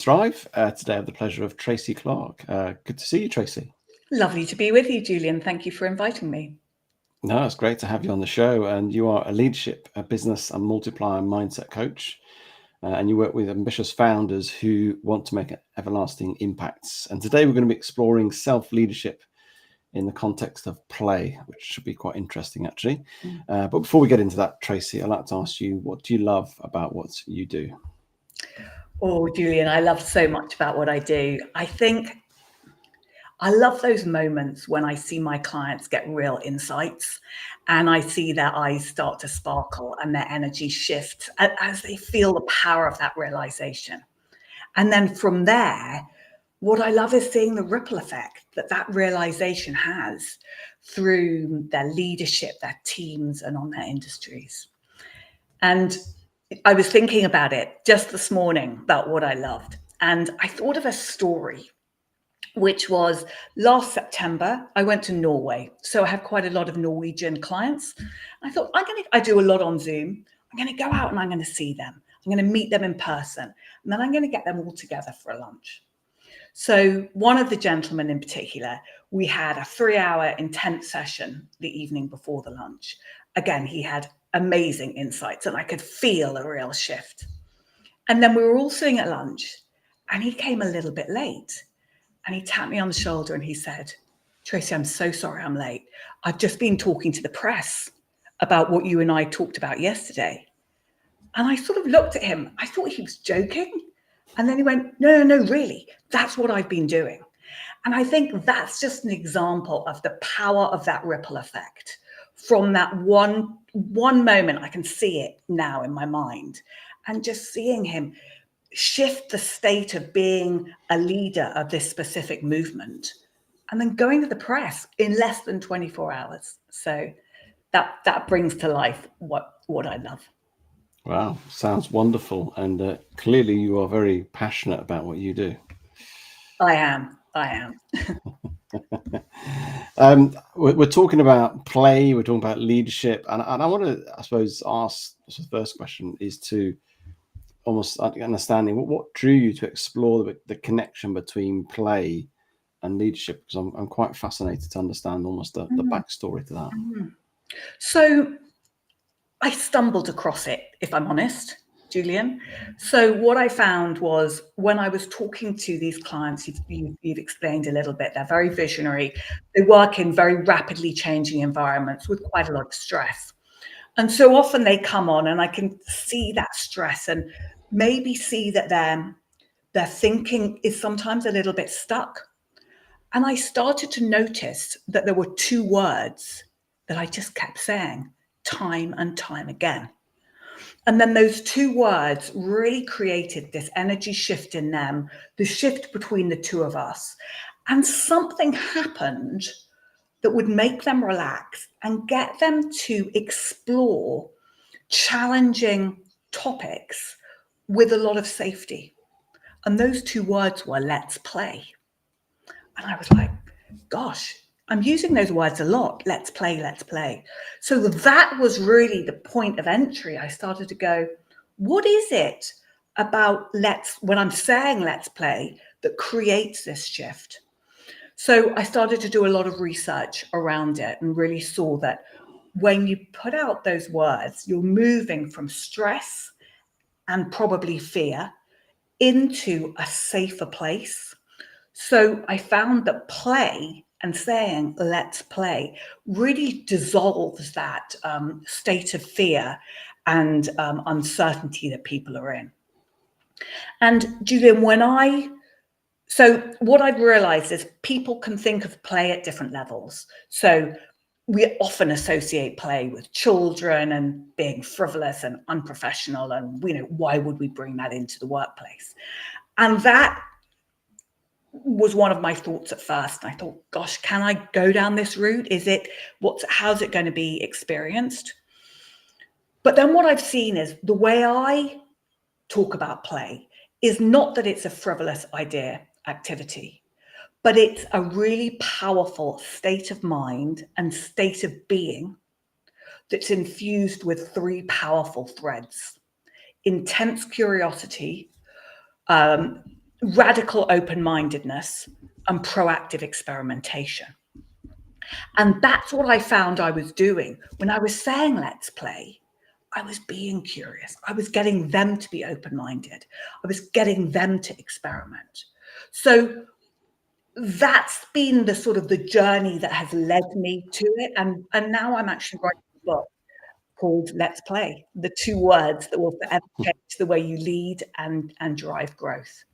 Thrive. Today I have the pleasure of Tracy Clark. Good to see you, Tracy. Lovely to be with you, Julian. Thank you for inviting me. No, it's great to have you on the show. And you are a leadership, a business, and multiplier mindset coach. And you work with ambitious founders who want to make everlasting impacts. And today we're going to be exploring self-leadership in the context of play, which should be quite interesting, actually. But before we get into that, Tracy, I'd like to ask you, what do you love about what you do? Oh, Julian, I love so much about what I do. I think I love those moments when I see my clients get real insights and I see their eyes start to sparkle and their energy shift as they feel the power of that realization. And then from there, what I love is seeing the ripple effect that realization has through their leadership, their teams, and on their industries. And I was thinking about it just this morning about what I loved. And I thought of a story, which was last September, I went to Norway. So I have quite a lot of Norwegian clients. I thought, I do a lot on Zoom. I'm going to go out and I'm going to see them. I'm going to meet them in person. And then I'm going to get them all together for a lunch. So one of the gentlemen in particular, we had a 3-hour intense session the evening before the lunch. Again, he had amazing insights and I could feel a real shift. And then we were all sitting at lunch and he came a little bit late and he tapped me on the shoulder and he said, Tracy, I'm so sorry I'm late. I've just been talking to the press about what you and I talked about yesterday. And I sort of looked at him. I thought he was joking. And then he went, no, really, that's what I've been doing. And I think that's just an example of the power of that ripple effect. From that one moment, I can see it now in my mind. And just seeing him shift the state of being a leader of this specific movement and then going to the press in less than 24 hours. So that brings to life what I love. Wow, sounds wonderful. And clearly you are very passionate about what you do. I am. We're talking about play, we're talking about leadership. And I want to, I suppose, ask the first question is to almost understanding what drew you to explore the connection between play and leadership, because I'm quite fascinated to understand almost the backstory to that. So I stumbled across it, if I'm honest, Julian. So what I found was when I was talking to these clients, you've explained a little bit, they're very visionary. They work in very rapidly changing environments with quite a lot of stress. And so often they come on and I can see that stress and maybe see that their thinking is sometimes a little bit stuck. And I started to notice that there were 2 words that I just kept saying time and time again. And then those 2 words really created this energy shift in them, the shift between the 2 of us. And something happened that would make them relax and get them to explore challenging topics with a lot of safety. And those 2 words were let's play. And I was like, gosh, I'm using those words a lot. Let's play, let's play. So that was really the point of entry. I started to go, what is it about when I'm saying let's play that creates this shift? So I started to do a lot of research around it and really saw that when you put out those words, you're moving from stress and probably fear into a safer place. So I found that play and saying let's play really dissolves that state of fear and uncertainty that people are in. And Julian, so what I've realized is people can think of play at different levels. So we often associate play with children and being frivolous and unprofessional, and why would we bring that into the workplace? And that was one of my thoughts at first. I thought, gosh, can I go down this route? How's it going to be experienced? But then what I've seen is the way I talk about play is not that it's a frivolous activity, but it's a really powerful state of mind and state of being that's infused with 3 powerful threads: intense curiosity, radical open-mindedness, and proactive experimentation. And that's what I found I was doing. When I was saying, let's play, I was being curious. I was getting them to be open-minded. I was getting them to experiment. So that's been the sort of the journey that has led me to it. And now I'm actually writing a book called Let's Play, the 2 words that will forever change the way you lead and drive growth.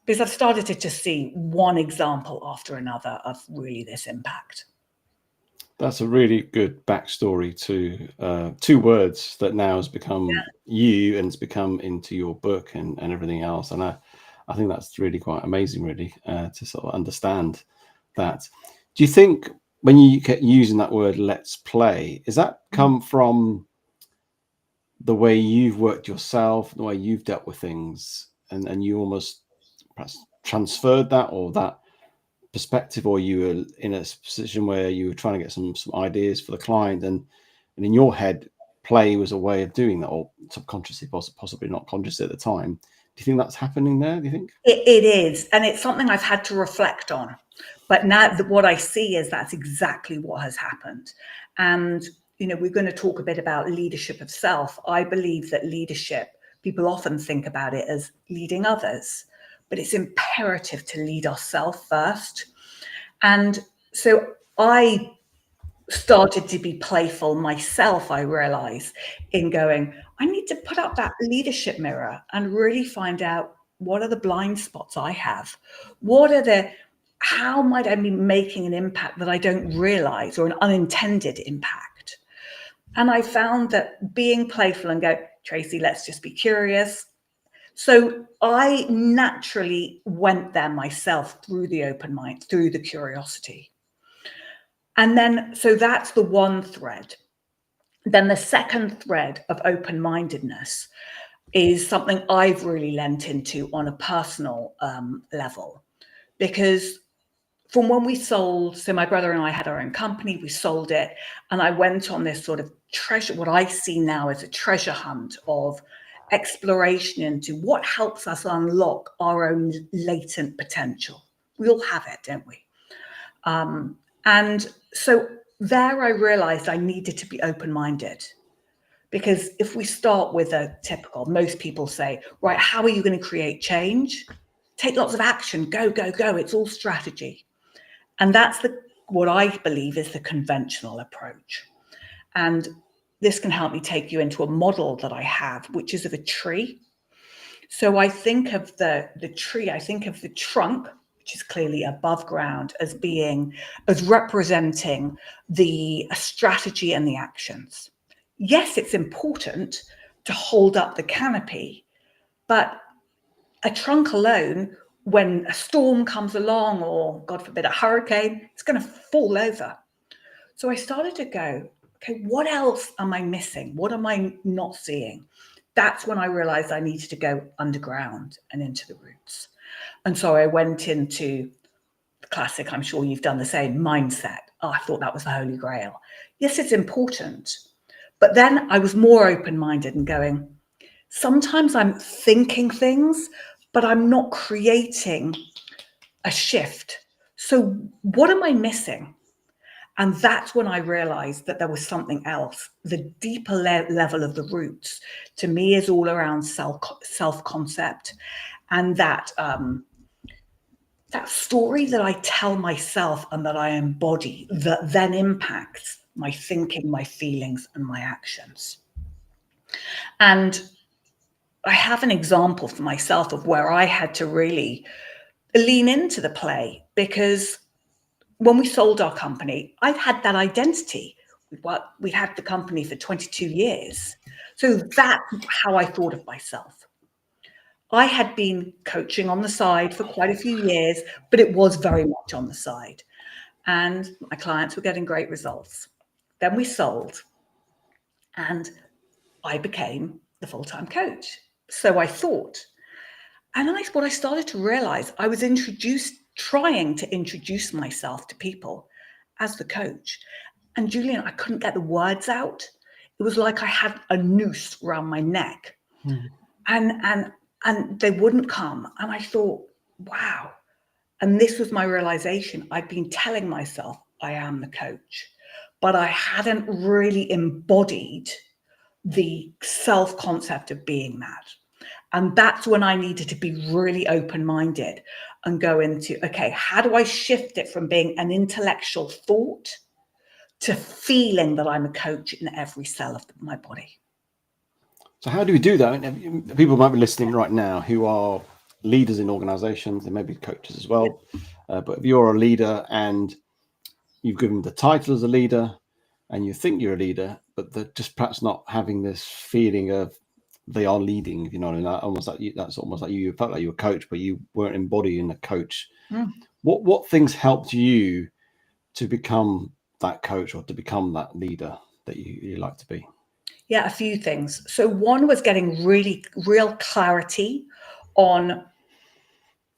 Because I've started to just see one example after another of really this impact. That's a really good backstory to 2 words that now has become you and it's become into your book and everything else. And I think that's really quite amazing, really, to sort of understand that. Do you think when you get using that word "let's play," is that come from the way you've worked yourself, the way you've dealt with things, and you almost perhaps transferred that or that perspective, or you were in a position where you were trying to get some ideas for the client, and in your head, play was a way of doing that, or subconsciously, possibly not consciously at the time. Do you think that's happening there? Do you think it is, and it's something I've had to reflect on. But now what I see is that's exactly what has happened. And we're going to talk a bit about leadership of self. I believe that leadership, people often think about it as leading others, but it's imperative to lead ourselves first. And so I started to be playful myself, I realized, in going, I need to put up that leadership mirror and really find out what are the blind spots I have? How might I be making an impact that I don't realize, or an unintended impact? And I found that being playful and go, Tracy, let's just be curious. So I naturally went there myself through the open mind, through the curiosity. And then, so that's the one thread. Then the second thread of open-mindedness is something I've really lent into on a personal level, because from when we sold, so my brother and I had our own company, we sold it, and I went on this sort of treasure, what I see now as a treasure hunt of exploration into what helps us unlock our own latent potential. We all have it, don't we? And so there I realized I needed to be open-minded, because if we start with a typical, most people say, right, how are you going to create change? Take lots of action, go, go, go. It's all strategy. And that's what I believe is the conventional approach. And this can help me take you into a model that I have, which is of a tree. So I think of the tree, I think of the trunk, which is clearly above ground, as representing the strategy and the actions. Yes, it's important to hold up the canopy, but a trunk alone, when a storm comes along, or God forbid, a hurricane, it's going to fall over. So I started to go, okay, what else am I missing? What am I not seeing? That's when I realized I needed to go underground and into the roots. And so I went into the classic, I'm sure you've done the same, mindset. Oh, I thought that was the Holy Grail. Yes, it's important. But then I was more open-minded and going, sometimes I'm thinking things, but I'm not creating a shift. So what am I missing? And that's when I realized that there was something else. The deeper level of the roots, to me, is all around self-concept, and that story that I tell myself and that I embody, that then impacts my thinking, my feelings, and my actions. And I have an example for myself of where I had to really lean into the play, because when we sold our company, I've had that identity. We'd had the company for 22 years. So that's how I thought of myself. I had been coaching on the side for quite a few years, but it was very much on the side. And my clients were getting great results. Then we sold, and I became the full-time coach. So I thought. And what I started to realize, I was trying to introduce myself to people as the coach. And Julian, I couldn't get the words out. It was like I had a noose around my neck. And and they wouldn't come. And I thought, wow. And this was my realization. I'd been telling myself I am the coach, but I hadn't really embodied the self-concept of being that. And that's when I needed to be really open-minded and go into, okay, how do I shift it from being an intellectual thought to feeling that I'm a coach in every cell of my body? So how do we do that? I mean, people might be listening right now who are leaders in organizations, they may be coaches as well. But if you're a leader and you've given the title as a leader and you think you're a leader, but they're just perhaps not having this feeling of they are leading, you know, and almost like that's almost like you felt like you were a coach, but you weren't embodying a coach. What things helped you to become that coach or to become that leader that you like to be? Yeah, a few things. So one was getting real clarity on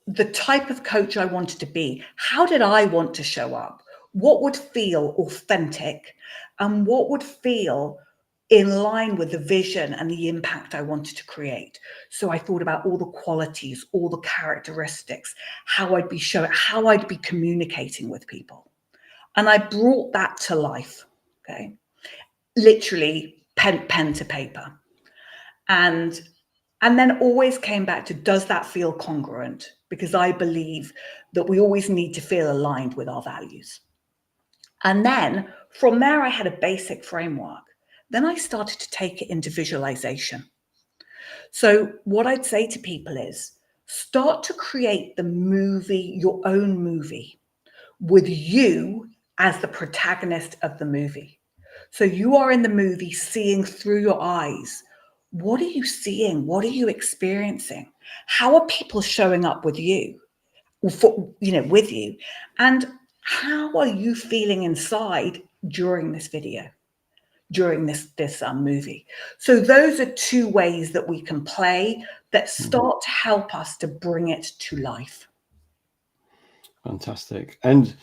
the type of coach I wanted to be. How did I want to show up? What would feel authentic and what would feel in line with the vision and the impact I wanted to create? So I thought about all the qualities, all the characteristics, how I'd be communicating with people. And I brought that to life, okay? Literally pen to paper. And then always came back to, does that feel congruent? Because I believe that we always need to feel aligned with our values. And then from there, I had a basic framework. Then I started to take it into visualization. So what I'd say to people is start to create the movie, your own movie, with you as the protagonist of the movie. So you are in the movie seeing through your eyes. What are you seeing? What are you experiencing? How are people showing up with you? With you? And how are you feeling inside during this video, during this movie? So those are two ways that we can play that start to help us to bring it to life. Fantastic. And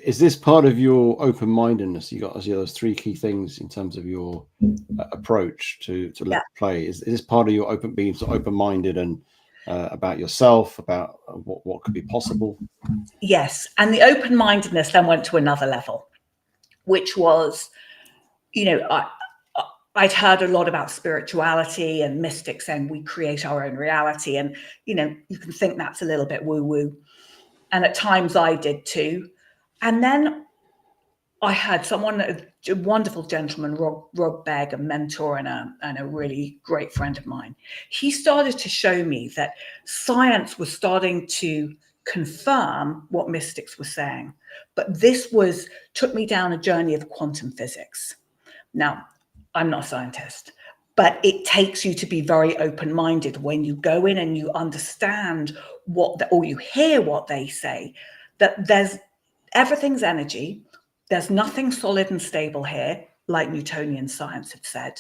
is this part of your open-mindedness? You got those three key things in terms of your approach to let play. Is this part of your being so open-minded and about yourself, about what could be possible? Yes. And the open-mindedness then went to another level, which was, I'd heard a lot about spirituality and mystics saying we create our own reality. And, you can think that's a little bit woo-woo. And at times I did too. And then I had a wonderful gentleman, Rob Begg, a mentor and a really great friend of mine. He started to show me that science was starting to confirm what mystics were saying. But this took me down a journey of quantum physics. Now, I'm not a scientist, but it takes you to be very open-minded when you go in and you understand or you hear what they say, that everything's energy. There's nothing solid and stable here, like Newtonian science had said.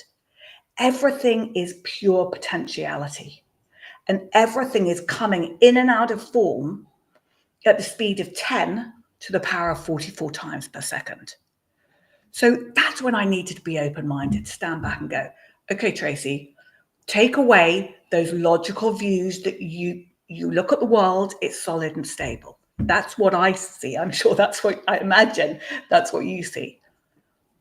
Everything is pure potentiality, and everything is coming in and out of form at the speed of 10 to the power of 44 times per second. So that's when I needed to be open-minded, stand back and go, okay, Tracy, take away those logical views that you look at the world, it's solid and stable. That's what I see. I'm sure I imagine that's what you see.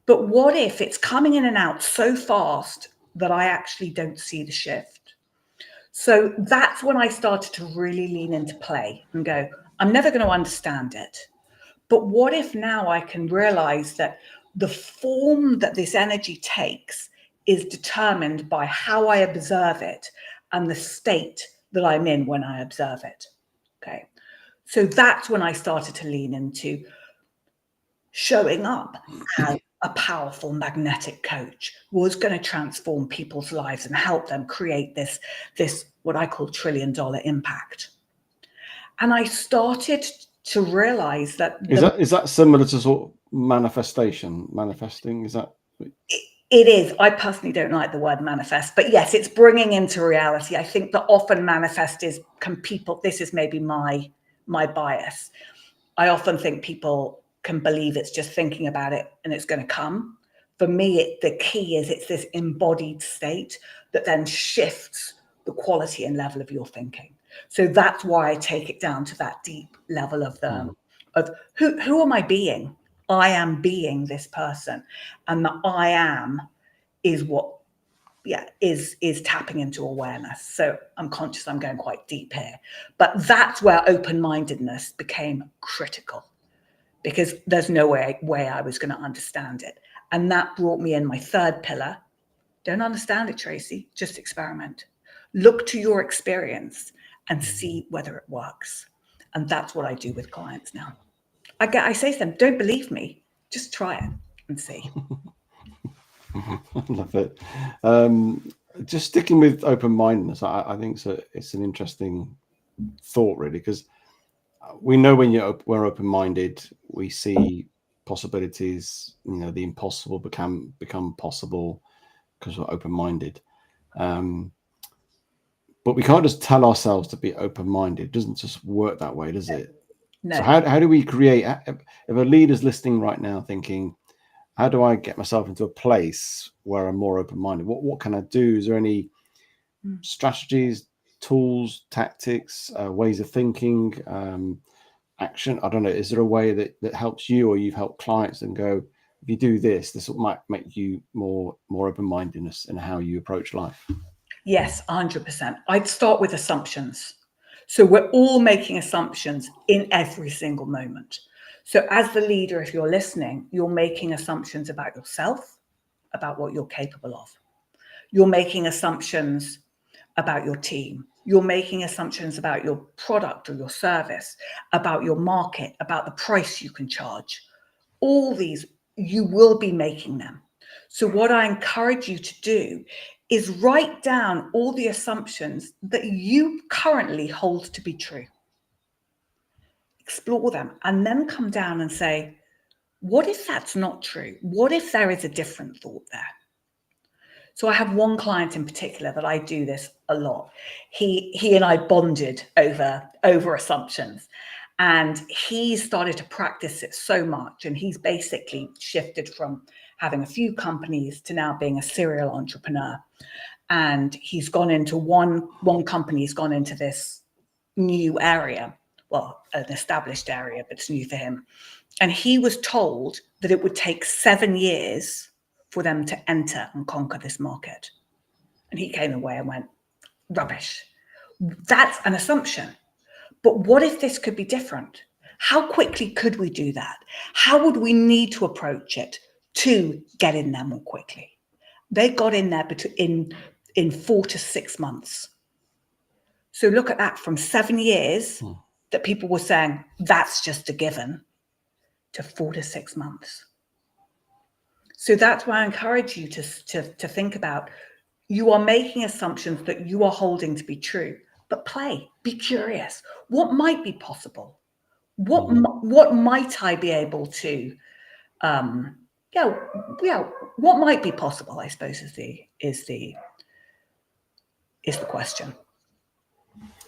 But what if it's coming in and out so fast that I actually don't see the shift? So that's when I started to really lean into play and go, I'm never going to understand it. But what if now I can realize that the form that this energy takes is determined by how I observe it and the state that I'm in when I observe it? Okay. So that's when I started to lean into showing up as a powerful magnetic coach who was going to transform people's lives and help them create this what I call $1 trillion impact. And I started to realize that is that similar to sort of manifesting? Is that? It is. I personally don't like the word manifest, but yes, it's bringing into reality. I think that often manifest this is maybe my bias. I often think people can believe it's just thinking about it and it's going to come. For me, the key is it's this embodied state that then shifts the quality and level of your thinking. So that's why I take it down to that deep level of who am I being? I am being this person, and the I am is what is tapping into awareness. So I'm conscious I'm going quite deep here, but that's where open-mindedness became critical, because there's no way I was going to understand it. And that brought me in my third pillar. Don't understand it, Tracy, just experiment. Look to your experience and see whether it works. And that's what I do with clients now. I say to them, don't believe me, just try it and see. I love it. Just sticking with open-mindedness, I think it's an interesting thought, really, because we know when we're open-minded, we see possibilities. The impossible become possible because we're open-minded. But we can't just tell ourselves to be open-minded. It doesn't just work that way, does it? No. So how do we create? If a leader's listening right now, thinking, how do I get myself into a place where I'm more open-minded? What can I do? Is there any strategies, tools, tactics, ways of thinking, action? I don't know. Is there a way that helps you, or you've helped clients and go, if you do this might make you more open-mindedness in how you approach life? Yes, 100%. I'd start with assumptions. So we're all making assumptions in every single moment. So as the leader, if you're listening, you're making assumptions about yourself, about what you're capable of. You're making assumptions about your team. You're making assumptions about your product or your service, about your market, about the price you can charge. All these, you will be making them. So what I encourage you to do is write down all the assumptions that you currently hold to be true. Explore them, and then come down and say, what if that's not true? What if there is a different thought there? So I have one client in particular that I do this a lot. He and I bonded over assumptions, and he started to practice it so much, and he's basically shifted from having a few companies to now being a serial entrepreneur. And he's gone into one company, he's gone into this new area, well, an established area, but it's new for him. And he was told that it would take 7 years for them to enter and conquer this market. And he came away and went, rubbish. That's an assumption. But what if this could be different? How quickly could we do that? How would we need to approach it to get in there more quickly? They got in there in 4 to 6 months. So look at that, from 7 years that people were saying, that's just a given, to 4 to 6 months. So that's why I encourage you to think about, you are making assumptions that you are holding to be true, but play, be curious. What might be possible? What might I be able to, what might be possible, I suppose, is the question.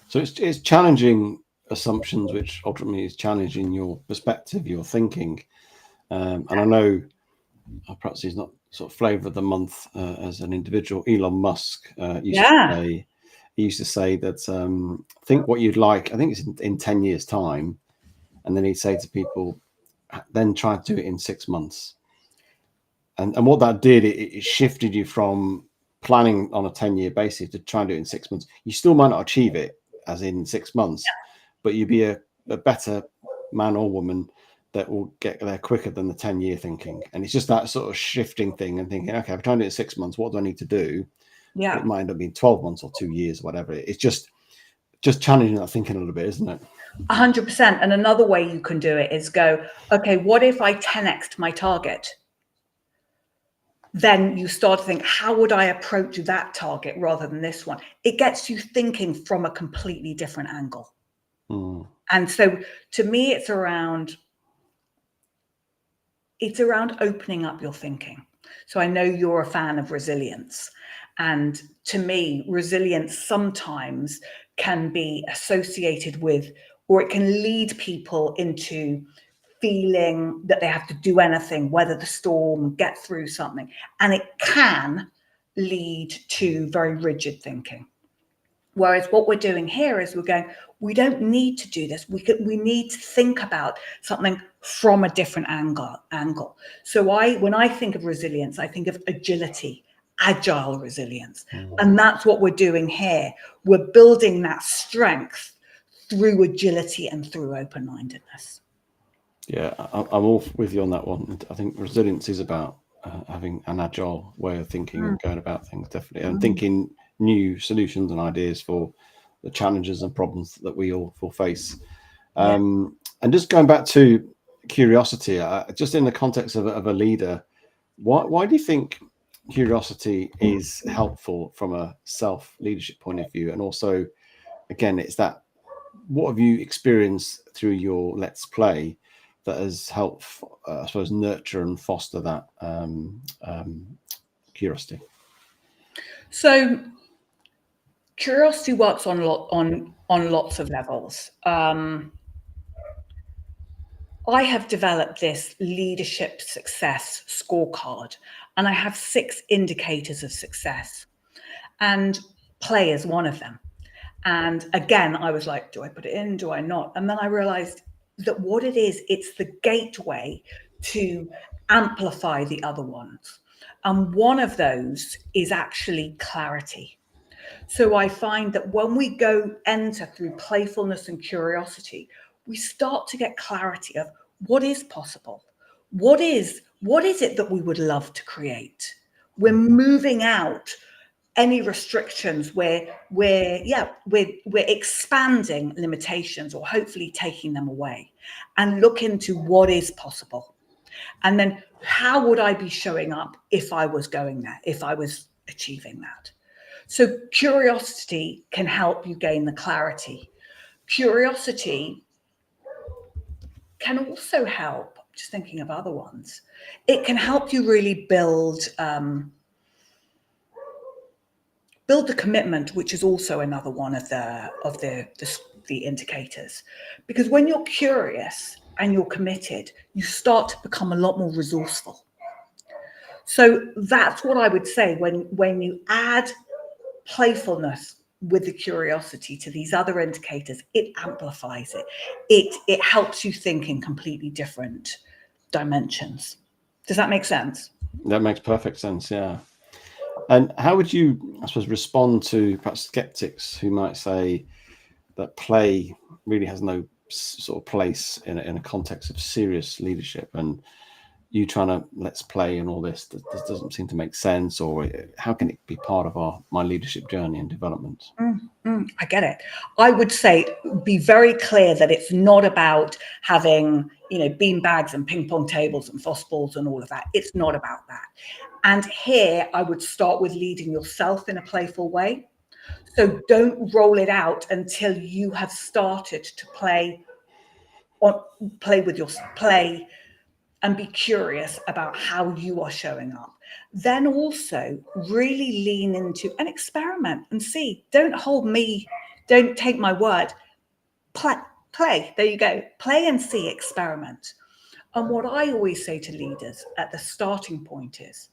So it's challenging assumptions, which ultimately is challenging your perspective, your thinking. And I know perhaps he's not sort of flavor of the month as an individual. Elon Musk used to say that think what you'd like. I think it's in 10 years' time, and then he'd say to people, then try to do it in 6 months. And what that did, it shifted you from planning on a 10-year basis to try and do it in 6 months. You still might not achieve it as in 6 months, but you'd be a better man or woman that will get there quicker than the 10-year thinking. And it's just that sort of shifting thing and thinking, okay, I'm trying to do it in 6 months. What do I need to do? Yeah. It might end up being 12 months or 2 years, whatever. It's just challenging that thinking a little bit, isn't it? 100%. And another way you can do it is go, okay, what if I 10x'd my target? Then you start to think, how would I approach that target rather than this one? It gets you thinking from a completely different angle. And so to me, it's around opening up your thinking. So I know you're a fan of resilience. And to me, resilience sometimes can be associated with, or it can lead people into feeling that they have to do anything, weather the storm, get through something. And it can lead to very rigid thinking. Whereas what we're doing here is we're going, we don't need to do this. We need to think about something from a different angle. So when I think of resilience, I think of agility, agile resilience. And that's what we're doing here. We're building that strength through agility and through open-mindedness. Yeah, I'm all with you on that one. I think resilience is about having an agile way of thinking and going about things, definitely, and thinking new solutions and ideas for the challenges and problems that we all face. And just going back to curiosity, just in the context of a leader, why do you think curiosity is helpful from a self-leadership point of view? And also, again, it's that, what have you experienced through your Let's Play that has helped, I suppose, nurture and foster that curiosity? So curiosity works on lots of levels. I have developed this leadership success scorecard, and I have 6 indicators of success, and play is one of them. And again, I was like, do I put it in? Do I not? And then I realized that what it is, it's the gateway to amplify the other ones. And one of those is actually clarity. So I find that when we enter through playfulness and curiosity, we start to get clarity of what is possible. What is it that we would love to create? We're moving out any restrictions. We're expanding limitations, or hopefully taking them away, and look into what is possible. And then how would I be showing up if I was going there, if I was achieving that? So curiosity can help you gain the clarity. Curiosity can also help, just thinking of other ones, it can help you really build the commitment, which is also another one of the indicators. Because when you're curious and you're committed, you start to become a lot more resourceful. So that's what I would say when you add playfulness with the curiosity to these other indicators, it amplifies it. It helps you think in completely different dimensions. Does that make sense? That makes perfect sense, yeah. And how would you, I suppose, respond to perhaps skeptics who might say that play really has no sort of place in a context of serious leadership, and you trying to let's play and all this doesn't seem to make sense, or how can it be part of my leadership journey and development? I get it. I would say be very clear that it's not about having, bean bags and ping pong tables and fossballs and all of that. It's not about that. And here I would start with leading yourself in a playful way. So don't roll it out until you have started to play and be curious about how you are showing up. Then also really lean into and experiment and see. Don't take my word. Play. There you go. Play and see, experiment. And what I always say to leaders at the starting point is,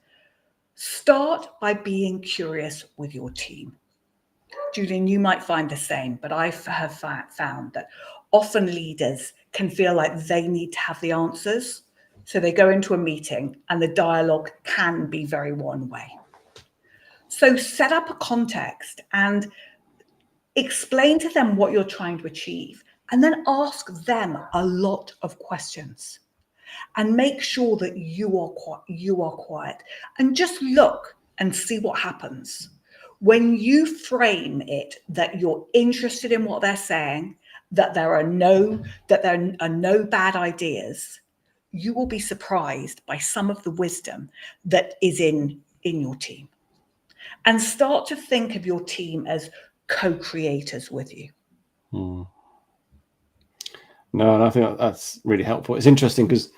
start by being curious with your team. Julian, you might find the same, but I have found that often leaders can feel like they need to have the answers. So they go into a meeting and the dialogue can be very one way. So set up a context and explain to them what you're trying to achieve, and then ask them a lot of questions. And make sure that you are quiet and just look and see what happens. When you frame it that you're interested in what they're saying, that there are no bad ideas, you will be surprised by some of the wisdom that is in your team. And start to think of your team as co-creators with you. No, and I think that's really helpful. It's interesting because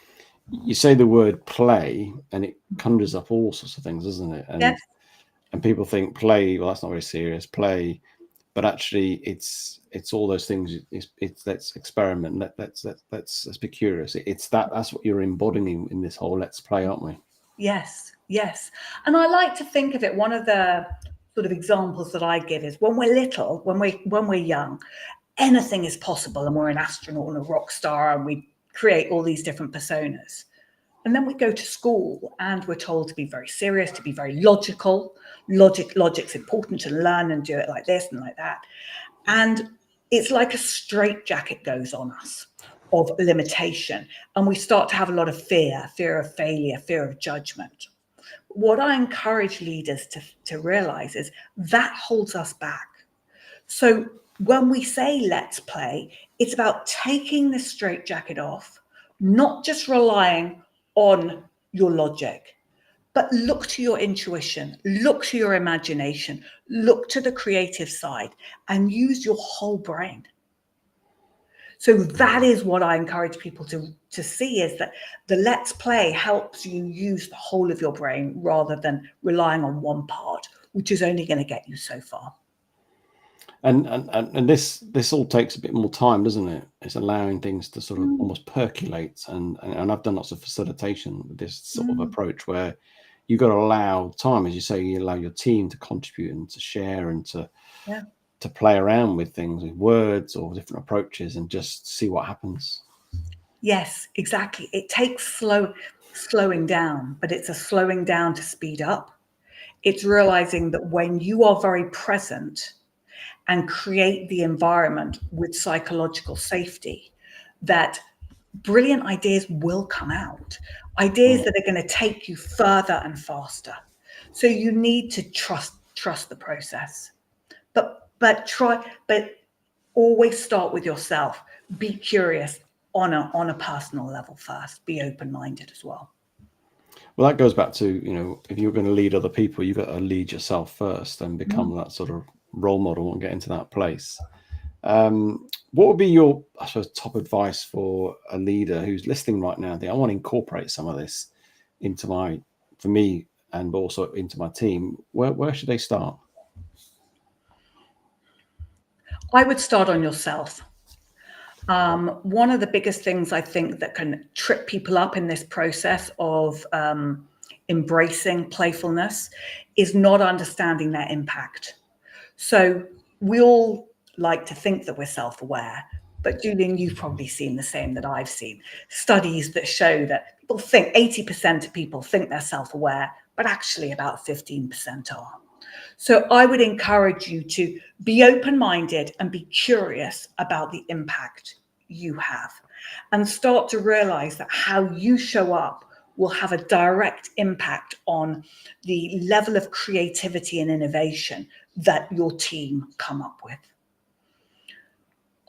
you say the word play and it conjures up all sorts of things, doesn't it? And, yes. And people think play, well, that's not very serious, play. But actually, it's all those things. It's let's experiment. Let's be curious. That's what you're embodying in this whole let's play, aren't we? Yes. And I like to think of it. One of the sort of examples that I give is when we're little, when we're young, anything is possible, and we're an astronaut and a rock star, and we create all these different personas. And then we go to school and we're told to be very serious, to be very logical. Logic's important, to learn and do it like this and like that. And it's like a straitjacket goes on us of limitation. And we start to have a lot of fear of failure, fear of judgment. What I encourage leaders to realize is that holds us back. So when we say let's play, it's about taking the straitjacket off, not just relying on your logic, but look to your intuition, look to your imagination, look to the creative side, and use your whole brain. So that is what I encourage people to see, is that the let's play helps you use the whole of your brain rather than relying on one part, which is only going to get you so far. And this all takes a bit more time, doesn't it? It's allowing things to sort of almost percolate, and I've done lots of facilitation with this sort of approach, where you've got to allow time, as you say, you allow your team to contribute and to share and to play around with things, with words or different approaches, and just see what happens. Yes, exactly. It takes slowing down, but it's a slowing down to speed up. It's realizing that when you are very present and create the environment with psychological safety, that brilliant ideas will come out, ideas that are going to take you further and faster. So you need to trust the process, but always start with yourself. Be curious on a personal level first. Be open-minded as well. Well, that goes back to, if you're going to lead other people, you've got to lead yourself first and become that sort of role model and get into that place. What would be your, I suppose, top advice for a leader who's listening right now? I want to incorporate some of this for me, and also into my team. Where should they start? I would start on yourself. One of the biggest things I think that can trip people up in this process of embracing playfulness is not understanding their impact. So we all like to think that we're self-aware, but Julian, you've probably seen the same that I've seen. Studies that show that 80% of people think they're self-aware, but actually about 15% are. So I would encourage you to be open-minded and be curious about the impact you have, and start to realize that how you show up will have a direct impact on the level of creativity and innovation that your team come up with.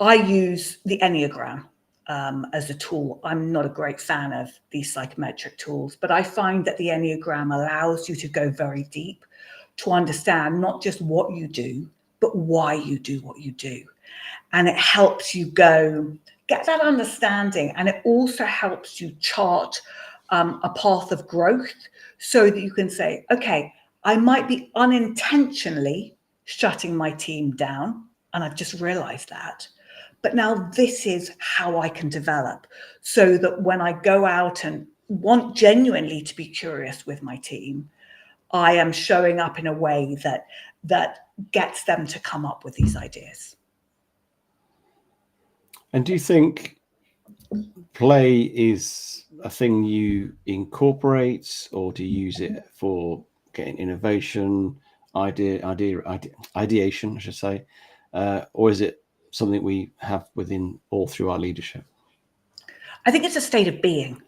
I use the Enneagram as a tool. I'm not a great fan of these psychometric tools, but I find that the Enneagram allows you to go very deep, to understand not just what you do, but why you do what you do. And it helps you get that understanding. And it also helps you chart a path of growth, so that you can say, okay, I might be unintentionally shutting my team down, and I've just realized that. But now this is how I can develop, so that when I go out and want genuinely to be curious with my team, I am showing up in a way that gets them to come up with these ideas. And do you think play is a thing you incorporate, or do you use it for getting innovation, ideation, I should say, or is it something we have within all through our leadership? I think it's a state of being.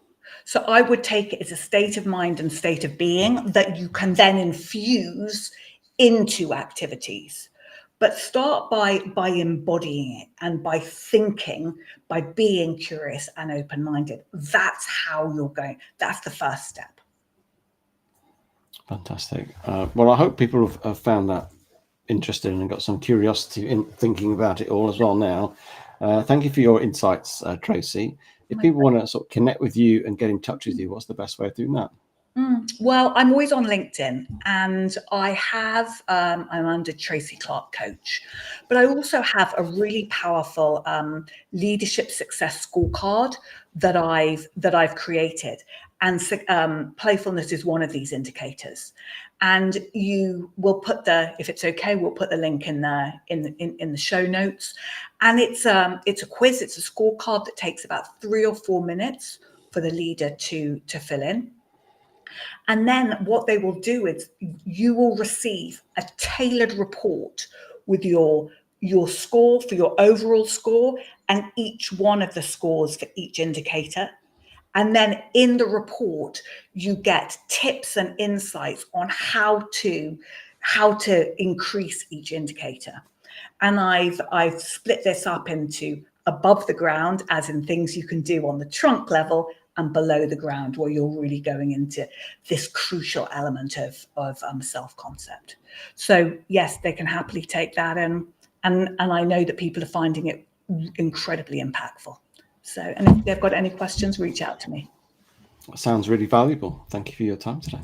So I would take it as a state of mind and state of being that you can then infuse into activities. But start by embodying it, and by thinking, by being curious and open-minded. That's how you're going. That's the first step. Fantastic. Well, I hope people have found that interesting and got some curiosity in thinking about it all as well now. Thank you for your insights, Tracy. If people want to sort of connect with you and get in touch with you, what's the best way of doing that? Well, I'm always on LinkedIn, and I'm under Tracy Clark Coach, but I also have a really powerful leadership success scorecard that I've created, and playfulness is one of these indicators. And you will put if it's okay, we'll put the link in the show notes. And it's a quiz, it's a scorecard that takes about 3 or 4 minutes for the leader to fill in. And then what they will do is you will receive a tailored report with your score for your overall score and each one of the scores for each indicator. And then in the report, you get tips and insights on how to increase each indicator. And I've split this up into above the ground, as in things you can do on the trunk level, and below the ground, where you're really going into this crucial element of self-concept. So yes, they can happily take that in, and I know that people are finding it incredibly impactful. So, and if they've got any questions, reach out to me. Sounds really valuable. Thank you for your time today.